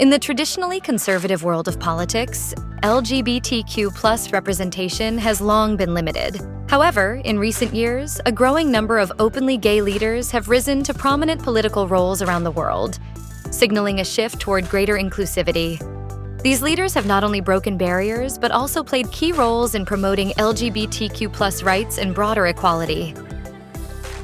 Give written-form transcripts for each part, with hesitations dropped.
In the traditionally conservative world of politics, LGBTQ+ representation has long been limited. However, in recent years, a growing number of openly gay leaders have risen to prominent political roles around the world, signaling a shift toward greater inclusivity. These leaders have not only broken barriers, but also played key roles in promoting LGBTQ+ rights and broader equality.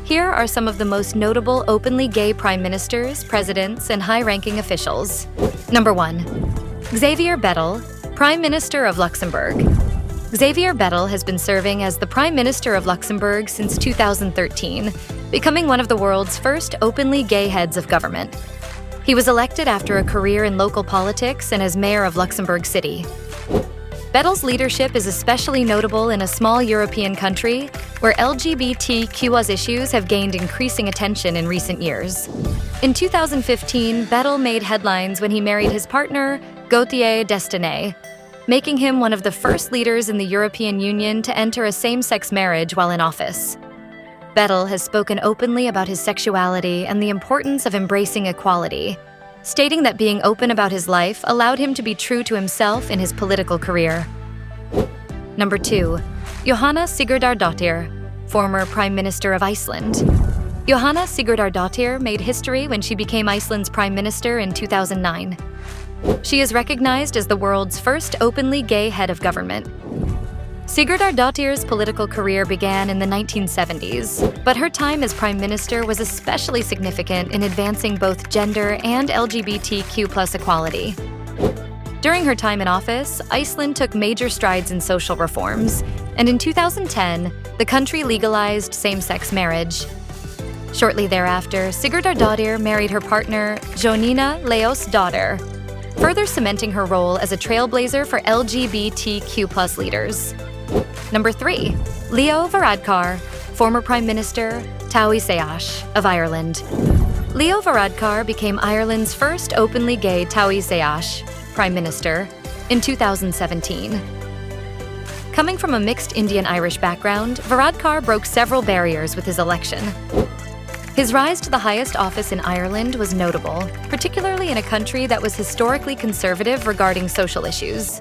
Here are some of the most notable openly gay prime ministers, presidents, and high-ranking officials. Number 1. Xavier Bettel, Prime Minister of Luxembourg. Xavier Bettel has been serving as the Prime Minister of Luxembourg since 2013, becoming one of the world's first openly gay heads of government. He was elected after a career in local politics and as mayor of Luxembourg City. Bettel's leadership is especially notable in a small European country where LGBTQ+ issues have gained increasing attention in recent years. In 2015, Bettel made headlines when he married his partner, Gauthier Destiné, making him one of the first leaders in the European Union to enter a same-sex marriage while in office. Bettel has spoken openly about his sexuality and the importance of embracing equality, stating that being open about his life allowed him to be true to himself in his political career. Number 2. Jóhanna Sigurðardóttir, former Prime Minister of Iceland. Jóhanna Sigurðardóttir made history when she became Iceland's Prime Minister in 2009. She is recognized as the world's first openly gay head of government. Sigurðardóttir's political career began in the 1970s, but her time as Prime Minister was especially significant in advancing both gender and LGBTQ+ equality. During her time in office, Iceland took major strides in social reforms, and in 2010, the country legalized same-sex marriage. Shortly thereafter, Sigurðardóttir married her partner, Jóhanna Sigurdsson, further cementing her role as a trailblazer for LGBTQ+ leaders. Number 3. Leo Varadkar, former Prime Minister, of Ireland. Leo Varadkar became Ireland's first openly gay Prime Minister in 2017. Coming from a mixed Indian-Irish background, Varadkar broke several barriers with his election. His rise to the highest office in Ireland was notable, particularly in a country that was historically conservative regarding social issues.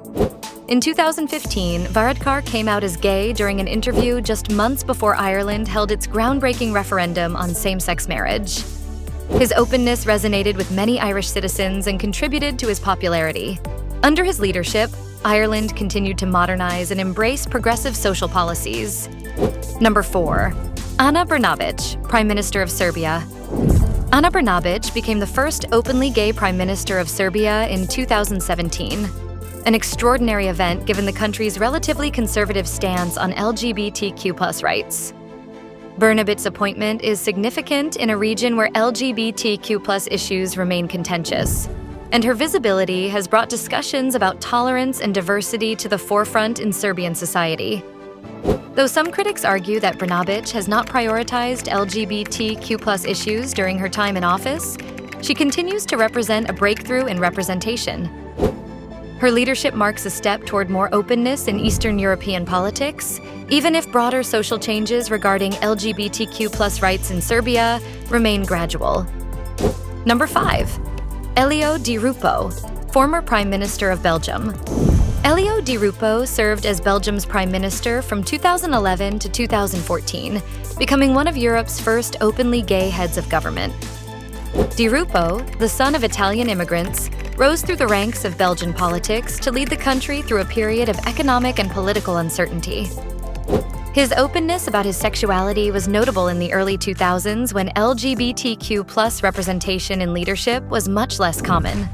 In 2015, Varadkar came out as gay during an interview just months before Ireland held its groundbreaking referendum on same-sex marriage. His openness resonated with many Irish citizens and contributed to his popularity. Under his leadership, Ireland continued to modernize and embrace progressive social policies. Number 4. Ana Brnabic, Prime Minister of Serbia. Ana Brnabic became the first openly gay Prime Minister of Serbia in 2017, an extraordinary event given the country's relatively conservative stance on LGBTQ+ rights. Brnabic's appointment is significant in a region where LGBTQ+ issues remain contentious, and her visibility has brought discussions about tolerance and diversity to the forefront in Serbian society. Though some critics argue that Brnabic has not prioritized LGBTQ+ issues during her time in office, she continues to represent a breakthrough in representation. Her leadership marks a step toward more openness in Eastern European politics, even if broader social changes regarding LGBTQ+ rights in Serbia remain gradual. Number 5. Elio Dupo, former Prime Minister of Belgium. Elio Dupo served as Belgium's Prime Minister from 2011 to 2014, becoming one of Europe's first openly gay heads of government. Dupo, the son of Italian immigrants, rose through the ranks of Belgian politics to lead the country through a period of economic and political uncertainty. His openness about his sexuality was notable in the early 2000s when LGBTQ+ representation in leadership was much less common.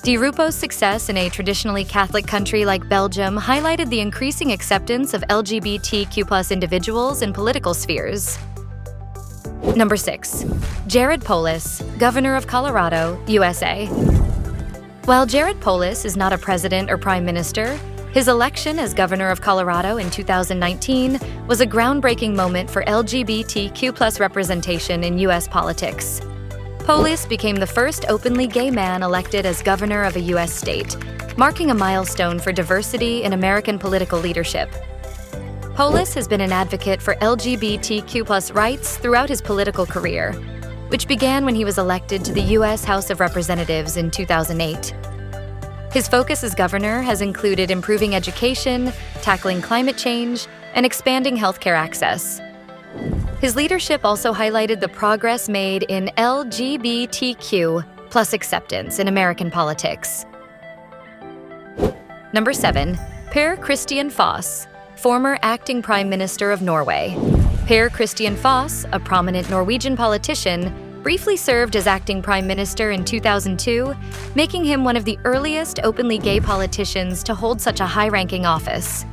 Dupo's success in a traditionally Catholic country like Belgium highlighted the increasing acceptance of LGBTQ+ individuals in political spheres. Number 6. Jared Polis, Governor of Colorado, USA. While Jared Polis is not a president or prime minister, his election as governor of Colorado in 2019 was a groundbreaking moment for LGBTQ+ representation in U.S. politics. Polis became the first openly gay man elected as governor of a U.S. state, marking a milestone for diversity in American political leadership. Polis has been an advocate for LGBTQ+ rights throughout his political career. which began when he was elected to the U.S. House of Representatives in 2008. His focus as governor has included improving education, tackling climate change, and expanding healthcare access. His leadership also highlighted the progress made in LGBTQ plus acceptance in American politics. Number 7. Per Christian Foss, former acting Prime Minister of Norway. Per Christian Foss, a prominent Norwegian politician, briefly served as acting Prime Minister in 2002, making him one of the earliest openly gay politicians to hold such a high-ranking office.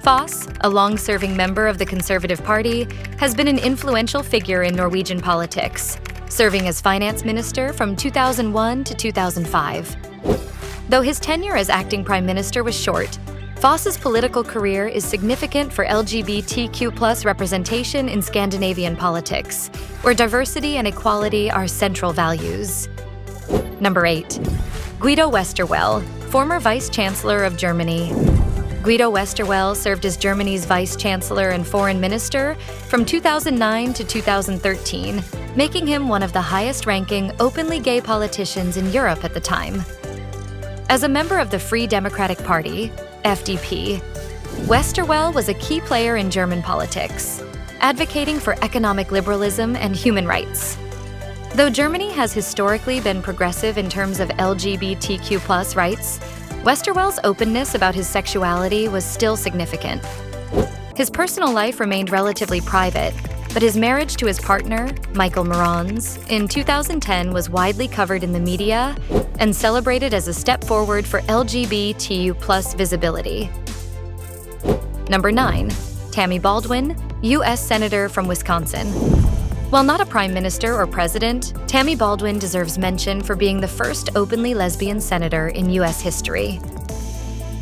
Foss, a long-serving member of the Conservative Party, has been an influential figure in Norwegian politics, serving as finance minister from 2001 to 2005. Though his tenure as acting Prime Minister was short, Foss's political career is significant for LGBTQ+ representation in Scandinavian politics, where diversity and equality are central values. Number 8. Guido Westerwell, former Vice Chancellor of Germany. Guido Westerwell served as Germany's Vice Chancellor and Foreign Minister from 2009 to 2013, making him one of the highest-ranking openly gay politicians in Europe at the time. As a member of the Free Democratic Party, FDP, Westerwell was a key player in German politics, advocating for economic liberalism and human rights. Though Germany has historically been progressive in terms of LGBTQ+ rights, Westerwell's openness about his sexuality was still significant. His personal life remained relatively private, but his marriage to his partner, Michael Morans, in 2010 was widely covered in the media and celebrated as a step forward for LGBTQ+ visibility. Number 9. Tammy Baldwin, U.S. Senator from Wisconsin. While not a prime minister or president, Tammy Baldwin deserves mention for being the first openly lesbian senator in U.S. history.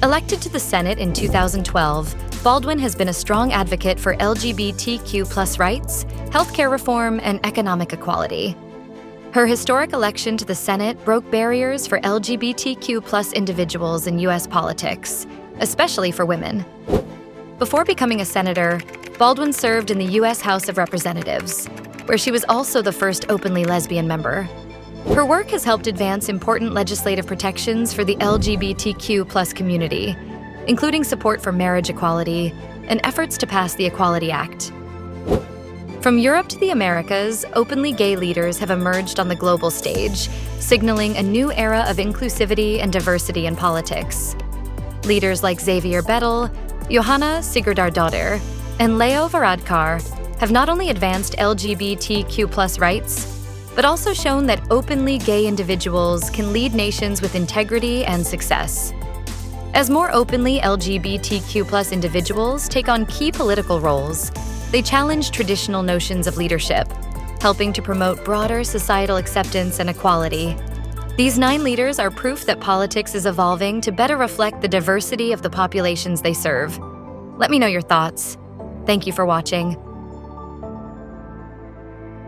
Elected to the Senate in 2012, Baldwin has been a strong advocate for LGBTQ+ rights, healthcare reform, and economic equality. Her historic election to the Senate broke barriers for LGBTQ+ individuals in U.S. politics, especially for women. Before becoming a senator, Baldwin served in the U.S. House of Representatives, where she was also the first openly lesbian member. Her work has helped advance important legislative protections for the LGBTQ+ community, including support for marriage equality and efforts to pass the Equality Act. From Europe to the Americas, openly gay leaders have emerged on the global stage, signaling a new era of inclusivity and diversity in politics. Leaders like Xavier Bettel, Jóhanna Sigurðardóttir, and Leo Varadkar have not only advanced LGBTQ+ rights, but also shown that openly gay individuals can lead nations with integrity and success. As more openly LGBTQ+ individuals take on key political roles, they challenge traditional notions of leadership, helping to promote broader societal acceptance and equality. These 9 leaders are proof that politics is evolving to better reflect the diversity of the populations they serve. Let me know your thoughts. Thank you for watching.